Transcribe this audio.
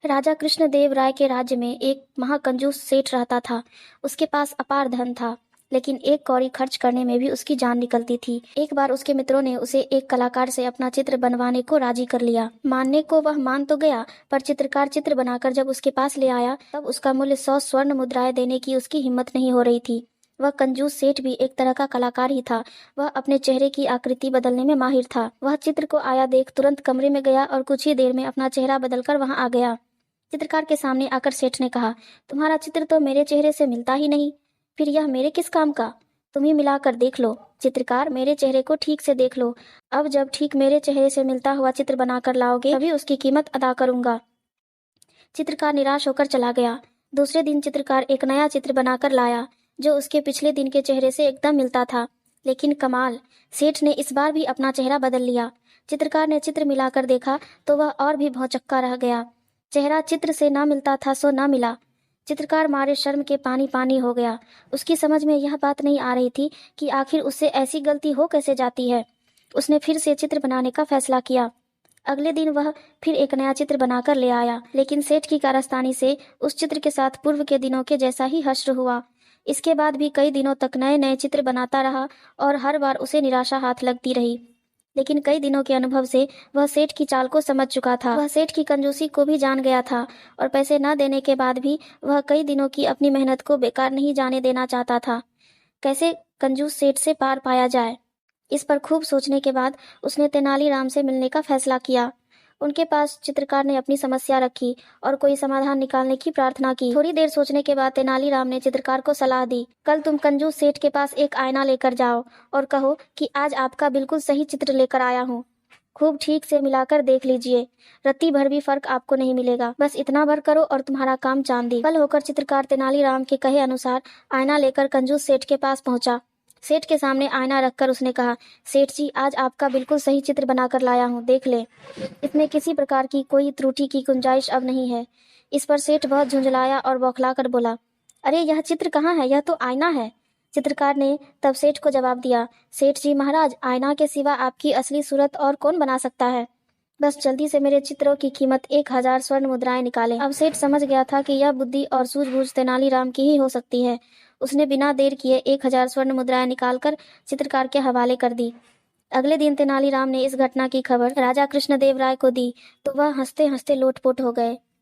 राजा कृष्णदेव राय के राज्य में एक महाकंजूस सेठ रहता था। उसके पास अपार धन था, लेकिन एक कौड़ी खर्च करने में भी उसकी जान निकलती थी। एक बार उसके मित्रों ने उसे एक कलाकार से अपना चित्र बनवाने को राजी कर लिया। मानने को वह मान तो गया, पर चित्रकार चित्र बनाकर जब उसके पास ले आया तब उसका मूल्य 100 स्वर्ण मुद्राएं देने की उसकी हिम्मत नहीं हो रही थी। वह कंजूस सेठ भी एक तरह का कलाकार ही था। वह अपने चेहरे की आकृति बदलने में माहिर था। वह चित्र को आया देख तुरंत कमरे में गया और कुछ ही देर में अपना चेहरा बदलकर वहां आ गया। चित्रकार के सामने आकर सेठ ने कहा, तुम्हारा चित्र तो मेरे चेहरे से मिलता ही नहीं, फिर यह मेरे किस काम का? तुम ही मिलाकर देख लो। चित्रकार, मेरे चेहरे को ठीक से देख लो। अब जब ठीक मेरे चेहरे से मिलता हुआ चित्र बनाकर लाओगे तभी उसकी कीमत अदा करूंगा। चित्रकार निराश होकर चला गया। दूसरे दिन चित्रकार एक नया चित्र बनाकर लाया जो उसके पिछले दिन के चेहरे से एकदम मिलता था। लेकिन कमाल, सेठ ने इस बार भी अपना चेहरा बदल लिया। चित्रकार ने चित्र मिलाकर देखा तो वह और भी भौचक्का रह गया। चेहरा चित्र से ना मिलता था सो ना मिला। चित्रकार मारे शर्म के पानी पानी हो गया। उसकी समझ में यह बात नहीं आ रही थी कि आखिर उससे ऐसी गलती हो कैसे जाती है। उसने फिर से चित्र बनाने का फैसला किया। अगले दिन वह फिर एक नया चित्र बनाकर ले आया, लेकिन सेठ की कारस्तानी से उस चित्र के साथ पूर्व के दिनों के जैसा ही हश्र हुआ। इसके बाद भी कई दिनों तक नए नए चित्र बनाता रहा और हर बार उसे निराशा हाथ लगती रही। लेकिन कई दिनों के अनुभव से वह सेठ की चाल को समझ चुका था। वह सेठ की कंजूसी को भी जान गया था और पैसे न देने के बाद भी वह कई दिनों की अपनी मेहनत को बेकार नहीं जाने देना चाहता था। कैसे कंजूस सेठ से पार पाया जाए, इस पर खूब सोचने के बाद उसने तेनालीराम से मिलने का फैसला किया। उनके पास चित्रकार ने अपनी समस्या रखी और कोई समाधान निकालने की प्रार्थना की। थोड़ी देर सोचने के बाद तेनालीराम ने चित्रकार को सलाह दी, कल तुम कंजूस सेठ के पास एक आईना लेकर जाओ और कहो कि आज आपका बिल्कुल सही चित्र लेकर आया हूँ। खूब ठीक से मिलाकर देख लीजिए, रत्ती भर भी फर्क आपको नहीं मिलेगा। बस इतना भर करो और तुम्हारा काम चांदी। कल होकर चित्रकार तेनालीराम के कहे अनुसार आईना लेकर कंजूस सेठ के पास पहुंचा। सेठ के सामने आईना रखकर उसने कहा, सेठ जी, आज आपका बिल्कुल सही चित्र बनाकर लाया हूँ, देख ले। इसमें किसी प्रकार की कोई त्रुटि की गुंजाइश अब नहीं है। इस पर सेठ बहुत झुंझलाया और बौखला कर बोला, अरे यह चित्र कहाँ है, यह तो आईना है। चित्रकार ने तब सेठ को जवाब दिया, सेठ जी महाराज, आईना के सिवा आपकी असली सूरत और कौन बना सकता है। बस जल्दी से मेरे चित्रों की कीमत 1000 स्वर्ण मुद्राएं निकालें। अब सेठ समझ गया था कि यह बुद्धि और सूझबूझ तेनालीराम की ही हो सकती है। उसने बिना देर किए 1000 स्वर्ण मुद्राएं निकालकर चित्रकार के हवाले कर दी। अगले दिन तेनालीराम ने इस घटना की खबर राजा कृष्णदेव राय को दी तो वह हंसते हंसते लोटपोट हो गए।